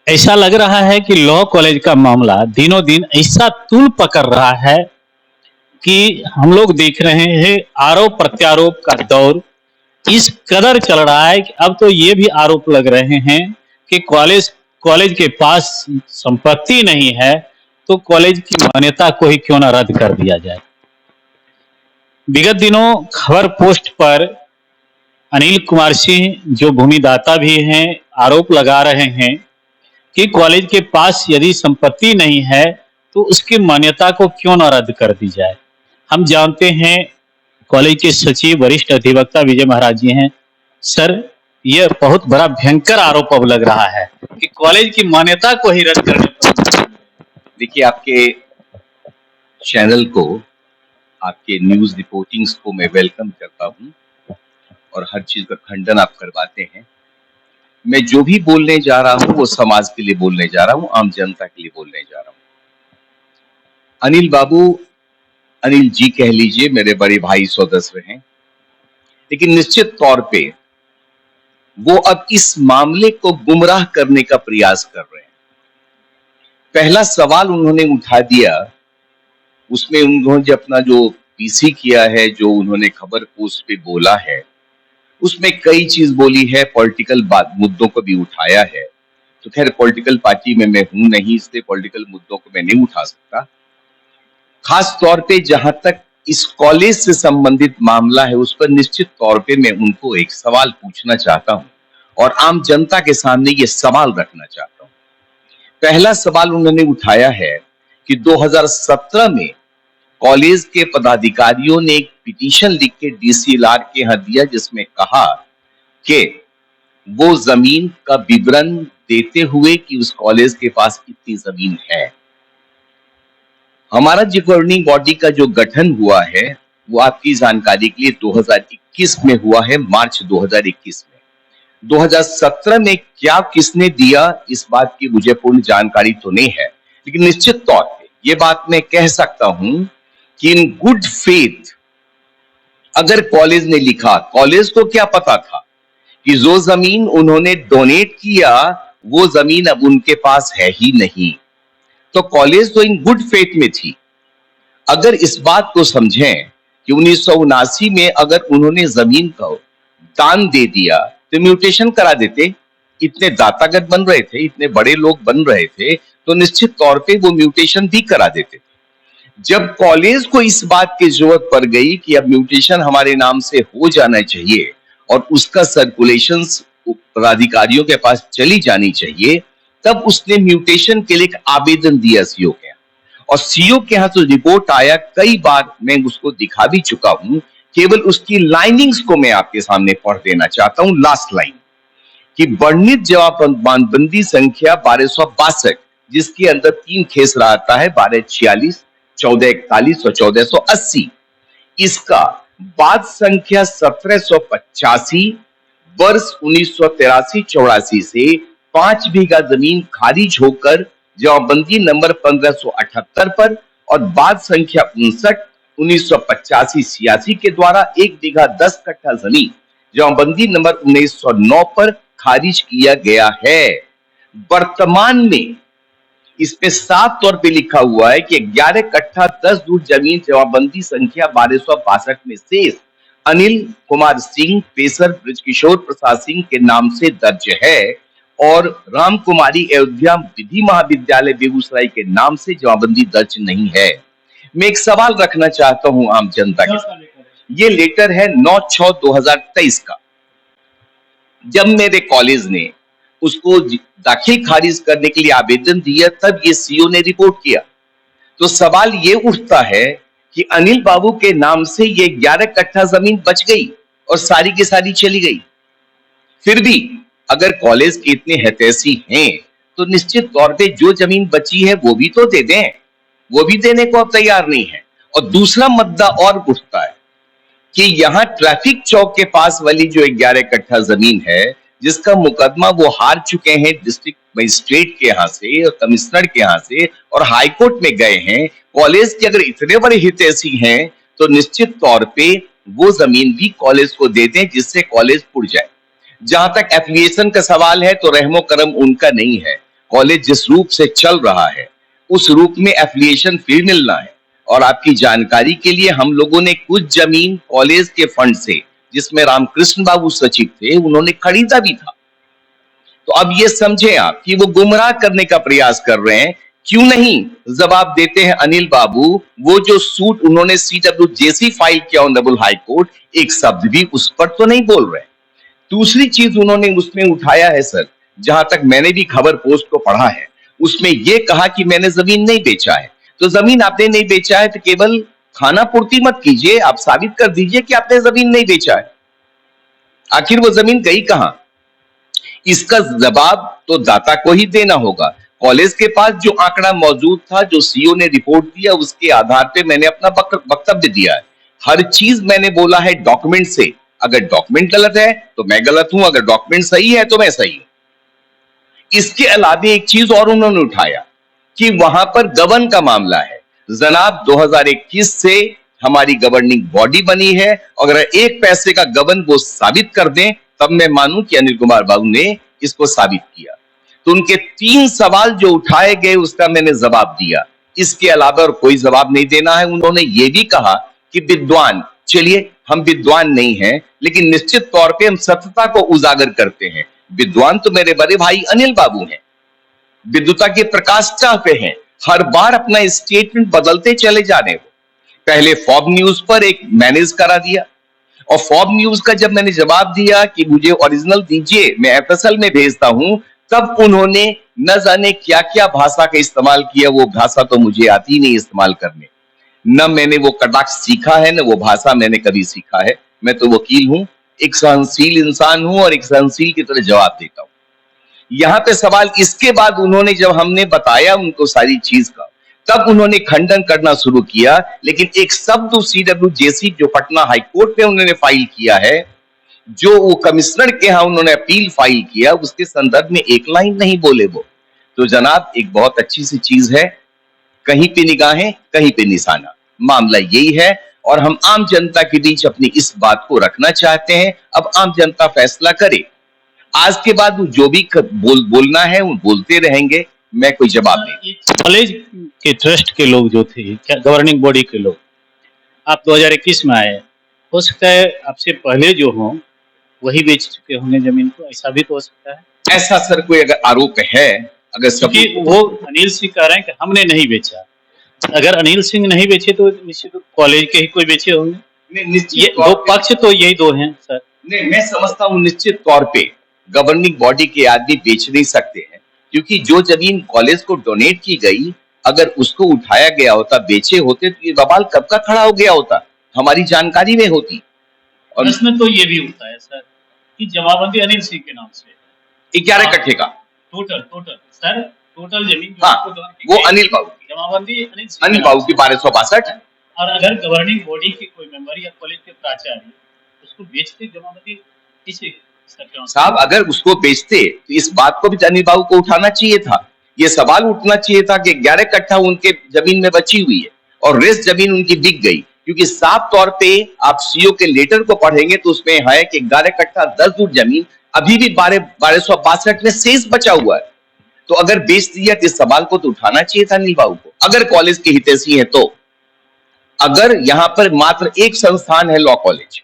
ऐसा लग रहा है कि लॉ कॉलेज का मामला दिनों दिन ऐसा तूल पकड़ रहा है कि हम लोग देख रहे हैं आरोप प्रत्यारोप का दौर इस कदर चल रहा है कि अब तो ये भी आरोप लग रहे हैं कि कॉलेज कॉलेज के पास संपत्ति नहीं है तो कॉलेज की मान्यता को ही क्यों ना रद्द कर दिया जाए। विगत दिनों खबर पोस्ट पर अनिल कुमार सिंह जो भूमिदाता भी हैं आरोप लगा रहे हैं कि कॉलेज के पास यदि संपत्ति नहीं है तो उसकी मान्यता को क्यों न रद्द कर दी जाए। हम जानते हैं कॉलेज के सचिव वरिष्ठ अधिवक्ता विजय महाराज जी हैं। सर, यह बहुत बड़ा भयंकर आरोप अब लग रहा है कि कॉलेज की मान्यता को ही रद्द करने पर। देखिए, आपके चैनल को, आपके न्यूज रिपोर्टिंग्स को मैं वेलकम करता हूं और हर चीज का खंडन आप करवाते हैं। मैं जो भी बोलने जा रहा हूं वो समाज के लिए बोलने जा रहा हूं, आम जनता के लिए बोलने जा रहा हूं। अनिल बाबू, अनिल जी कह लीजिए, मेरे बड़े भाई सदस्य हैं, लेकिन निश्चित तौर पे वो अब इस मामले को गुमराह करने का प्रयास कर रहे हैं। पहला सवाल उन्होंने उठा दिया, उसमें उन्होंने अपना जो पीसी किया है, जो उन्होंने खबर पोस्ट पे बोला है, उसमें कई चीज बोली है, पॉलिटिकल मुद्दों को भी उठाया है। तो खैर, पॉलिटिकल पार्टी में मैं हूं नहीं, इसलिए पॉलिटिकल मुद्दों को मैं नहीं उठा सकता। खास तौर पे जहां तक इस कॉलेज से संबंधित मामला है, उस पर निश्चित तौर पे मैं उनको एक सवाल पूछना चाहता हूं और आम जनता के सामने ये सवाल रखना चाहता हूं। पहला सवाल उन्होंने उठाया है कि 2017 में कॉलेज के पदाधिकारियों ने एक पिटीशन लिख के डीसीएलआर के यहाँ दिया, जिसमें कहा कि वो जमीन का विवरण देते हुए कि उस कॉलेज के पास कितनी जमीन है। हमारा जो गवर्निंग बॉडी का जो गठन हुआ है वो आपकी जानकारी के लिए 2021 में हुआ है, मार्च 2021 में। 2017 में क्या किसने दिया, इस बात की मुझे पूर्ण जानकारी तो नहीं है, लेकिन निश्चित तौर पे ये बात मैं कह सकता हूं कि इन गुड फेथ अगर कॉलेज ने लिखा, कॉलेज को क्या पता था कि जो जमीन उन्होंने डोनेट किया वो जमीन अब उनके पास है ही नहीं, तो कॉलेज तो इन गुड फेथ में थी। अगर इस बात को समझें कि 1979 में अगर उन्होंने जमीन को दान दे दिया तो म्यूटेशन करा देते। इतने दातागत बन रहे थे, इतने बड़े लोग बन रहे थे, तो निश्चित तौर पे वो म्यूटेशन भी करा देते थे। जब कॉलेज को इस बात की जरूरत पड़ गई कि अब म्यूटेशन हमारे नाम से हो जाना चाहिए और उसका सर्कुलेशन पदाधिकारियों के पास चली जानी चाहिए, तब उसने म्यूटेशन के लिए एक आवेदन दिया सीओ के यहाँ, और सीओ के यहाँ जो रिपोर्ट आया, कई बार मैं उसको दिखा भी चुका हूं। केवल उसकी लाइनिंग्स को मैं आपके सामने पढ़ देना चाहता हूं। लास्ट लाइन कि वर्णित जवाबबंदी संख्या 1262, जिसके अंदर 3 खेसरा आता है, 1246, 1441 और 1480, इसका बाद संख्या 1785 वर्ष 1983-84 से 5 बीघा जमीन खारिज होकर जवाबबंदी नंबर 1578 पर और बाद संख्या 59 1985-86 के द्वारा 1 बीघा 10 कट्ठा जमीन जवाबबंदी नंबर 1909 पर खारिज किया गया है। वर्तमान में इसमें साफ तौर पे लिखा हुआ है कि 11 कट्ठा 10 दूर जमीन जवाबबंदी संख्या 1262 में शेष अनिल कुमार सिंह, पेशर ब्रजकिशोर प्रसाद सिंह के नाम से दर्ज है और राम कुमारी अयोध्या विधि महाविद्यालय बेगूसराय के नाम से जवाबबंदी दर्ज नहीं है। मैं एक सवाल रखना चाहता हूं आम जनता के साथ। ये लेटर है 9/6/2023 का। जब मेरे कॉलेज ने उसको दाखिल खारिज करने के लिए आवेदन दिया, तब ये सीओ ने रिपोर्ट किया। तो सवाल ये उठता है कि अनिल बाबू के नाम से ये 11 कट्ठा जमीन बच गई और सारी की सारी चली गई। फिर भी अगर कॉलेज के इतने हितैषी हैं तो निश्चित तौर पे जो जमीन बची है वो भी तो दे दें, वो भी देने को अब तैयार नहीं है। और दूसरा मुद्दा और उठता है कि यहाँ ट्रैफिक चौक के पास वाली जो 11 कट्ठा जमीन है, जिसका मुकदमा वो हार चुके हैं डिस्ट्रिक्ट मजिस्ट्रेट के यहाँ से और कमिश्नर के यहाँ से और हाईकोर्ट में गए हैं। कॉलेज के अगर इतने बड़े हितैषी हैं तो निश्चित तौर पे वो जमीन भी कॉलेज को दे दें, जिससे कॉलेज पुर जाए। जहां तक एफिलिएशन का सवाल है तो रहमो करम उनका नहीं है, कॉलेज जिस रूप से चल रहा है उस रूप में एफिलिएशन फिर मिलना है। और आपकी जानकारी के लिए हम लोगों ने कुछ जमीन कॉलेज के फंड से, जिसमें रामकृष्ण बाबू सचिव थे, उन्होंने खरीदा भी था। तो अब ये समझें आप कि वो गुमराह करने का प्रयास कर रहे हैं। क्यों नहीं जवाब देते हैं अनिल बाबू? वो जो सूट उन्होंने CWJC फाइल किया ऑनरेबल हाई कोर्ट, एक शब्द भी उस पर तो नहीं बोल रहे। दूसरी चीज उन्होंने उसमें उठाया है सर, जहां तक मैंने भी खबर पोस्ट को पढ़ा है, उसमें यह कहा कि मैंने जमीन नहीं बेचा है। तो जमीन आपने नहीं बेचा है तो केवल खाना पूर्ति मत कीजिए, आप साबित कर दीजिए कि आपने जमीन नहीं बेचा है। आखिर वो जमीन गई कहां? इसका जवाब तो दाता को ही देना होगा। कॉलेज के पास जो आंकड़ा मौजूद था, जो सीईओ ने रिपोर्ट दिया, उसके आधार पे मैंने अपना वक्तव्य दिया है। हर चीज मैंने बोला है डॉक्यूमेंट से। अगर डॉक्यूमेंट गलत है तो मैं गलत हूं, अगर डॉक्यूमेंट सही है तो मैं सही हूं। इसके अलावा एक चीज और उन्होंने उठाया कि वहां पर गबन का मामला है। जनाब 2021 से हमारी गवर्निंग बॉडी बनी है, और अगर एक पैसे का गबन वो साबित कर दें तब मैं मानूं कि अनिल कुमार बाबू ने इसको साबित किया। तो उनके 3 सवाल जो उठाए गए उसका मैंने जवाब दिया। इसके अलावा और कोई जवाब नहीं देना है। उन्होंने ये भी कहा कि विद्वान, चलिए हम विद्वान नहीं हैं, लेकिन निश्चित तौर पे हम सत्यता को उजागर करते हैं। विद्वान तो मेरे बड़े भाई अनिल बाबू हैं, विद्वता के प्रकाष्ठा पे हैं, हर बार अपना स्टेटमेंट बदलते चले जा रहे हो। पहले फॉब न्यूज पर एक मैनेज करा दिया, और फॉब न्यूज का जब मैंने जवाब दिया कि मुझे ओरिजिनल दीजिए, मैं एफएसएल में भेजता हूं, तब उन्होंने न जाने क्या क्या भाषा का इस्तेमाल किया। वो भाषा तो मुझे आती नहीं इस्तेमाल करने, न मैंने वो कटाक्ष सीखा है, न वो भाषा मैंने कभी सीखा है। मैं तो वकील हूं, एक सहनशील इंसान हूं, और एक सहनशील की तरह जवाब देता हूं। यहाँ पे सवाल इसके बाद उन्होंने, जब हमने बताया उनको सारी चीज का, तब उन्होंने खंडन करना शुरू किया। लेकिन एक शब्द CWJC जो पटना हाईकोर्ट में उन्होंने फाइल किया है, जो वो कमिश्नर के यहाँ उन्होंने अपील फाइल किया, उसके संदर्भ में एक लाइन नहीं बोले वो। तो जनाब एक बहुत अच्छी सी चीज है, कहीं पे निगाहें कहीं पे निशाना, मामला यही है। और हम आम जनता के बीच अपनी इस बात को रखना चाहते हैं। अब आम जनता फैसला करे। आज के बाद वो जो भी बोलना है वो बोलते रहेंगे, मैं कोई जवाब नहीं। कॉलेज के ट्रस्ट के लोग जो थे, गवर्निंग बॉडी के लोग, आप 2021 में आए, हो सकता है आपसे पहले जो हों वही बेच चुके होंगे जमीन को, ऐसा भी तो हो सकता है। ऐसा सर कोई अगर आरोप है, अगर क्योंकि वो अनिल सिंह कह रहे हैं कि हमने नहीं बेचा। अगर अनिल सिंह नहीं बेचे तो निश्चित कॉलेज के ही कोई बेचे होंगे। ये दो पक्ष तो यही दो हैं सर। नहीं, मैं समझता हूँ निश्चित तौर पे गवर्निंग बॉडी के आदमी बेच नहीं सकते हैं, क्योंकि जो जमीन कॉलेज को डोनेट की गई, अगर उसको उठाया गया होता, बेचे होते, तो ये बवाल कब का खड़ा हो गया होता, हमारी जानकारी में होती। और इसमें तो ये भी होता है सर कि जमाबंदी अनिल सिंह के नाम से 11 कट्ठे का टोटल सर, टोटल जमीन हाँ, वो अनिल बाबू की, जमाबंदी अनिल बाबू की 1262। और अगर गवर्निंग बॉडी के कोई मेंबर या कॉलेज के प्राचार्य उसको बेचते जमाबंदी किसी साहब, अगर उसको बेचते तो इस बात को भी अनिल बाबू को उठाना चाहिए था। ये सवाल उठना चाहिए था कि 11 कट्ठा उनके जमीन में बची हुई है और रेस्ट जमीन उनकी बिक गई। क्योंकि साफ तौर पे आप सीओ के लेटर को पढ़ेंगे तो उसमें है कि 11 कट्ठा 10 फुट जमीन अभी भी 1262 में शेष बचा हुआ है। तो अगर बेच दिया तो इस सवाल को तो उठाना चाहिए था अनिल बाबू को, अगर कॉलेज के हितैषी है तो। अगर यहां पर मात्र एक संस्थान है लॉ कॉलेज,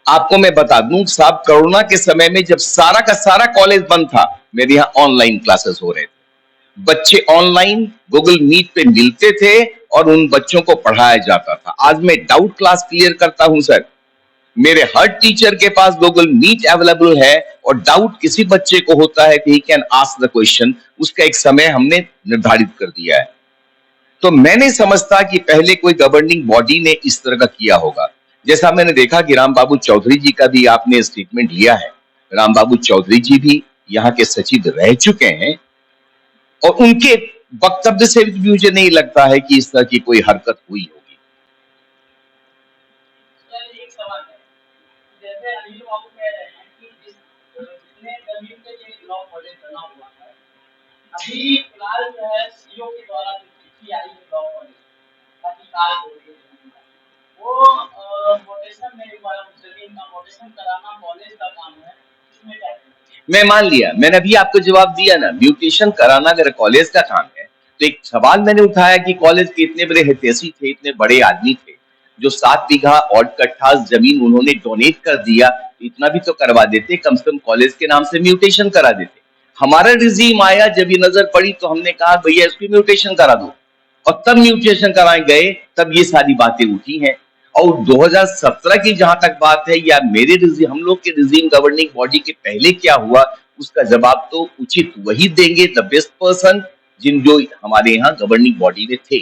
आपको मैं बता दूं साहब, कोरोना के समय में जब सारा का सारा कॉलेज बंद था, मेरे यहाँ ऑनलाइन क्लासेस हो रहे थे। बच्चे ऑनलाइन गूगल मीट पे मिलते थे और उन बच्चों को पढ़ाया जाता था। आज मैं डाउट क्लास क्लियर करता हूं सर, मेरे हर टीचर के पास गूगल मीट अवेलेबल है, और डाउट किसी बच्चे को होता है कि he can ask the question, उसका एक समय हमने निर्धारित कर दिया है। तो मैं नहीं समझता कि पहले कोई गवर्निंग बॉडी ने इस तरह का किया होगा। जैसा मैंने देखा कि राम बाबू चौधरी जी का भी आपने स्टेटमेंट लिया है। राम बाबू चौधरी जी भी यहाँ के सचिव रह चुके हैं, और उनके वक्तव्य से भी मुझे नहीं लगता है कि इस तरह की कोई हरकत हुई होगी। एक सवाल है, जैसे अनिल बाबू कह रहे हैं कि जितने जमीन पे जो लॉ कॉलेज बना हुआ है, अभी फिलहाल जो है सीओ के द्वारा जो चिट्ठी आई है लॉ कॉलेज का अधिकार हो रही है, वो मोटेशन में जमीन का मोटेशन कराना कॉलेज का काम है, इसमें क्या मैं मान लिया, मैंने अभी आपको जवाब दिया ना, म्यूटेशन कराना अगर कॉलेज का काम है तो एक सवाल मैंने उठाया कि कॉलेज के इतने बड़े हितैषी थे, इतने बड़े आदमी थे, जो 7 बीघा और कट्ठा जमीन उन्होंने डोनेट कर दिया, इतना भी तो करवा देते, कम से कम कॉलेज के नाम से म्यूटेशन करा देते। हमारा रिजीम आया, जब ये नजर पड़ी तो हमने कहा भैया इसकी म्यूटेशन करा दो, और तब म्यूटेशन कराए गए, तब ये सारी बातें उठी हैं। और 2017 की जहां तक बात है, या मेरे रिजीम, हम लोग के रिजीम गवर्निंग बॉडी के पहले क्या हुआ, उसका जवाब तो उचित वही देंगे, द बेस्ट पर्सन, जिन जो हमारे यहाँ गवर्निंग बॉडी में थे।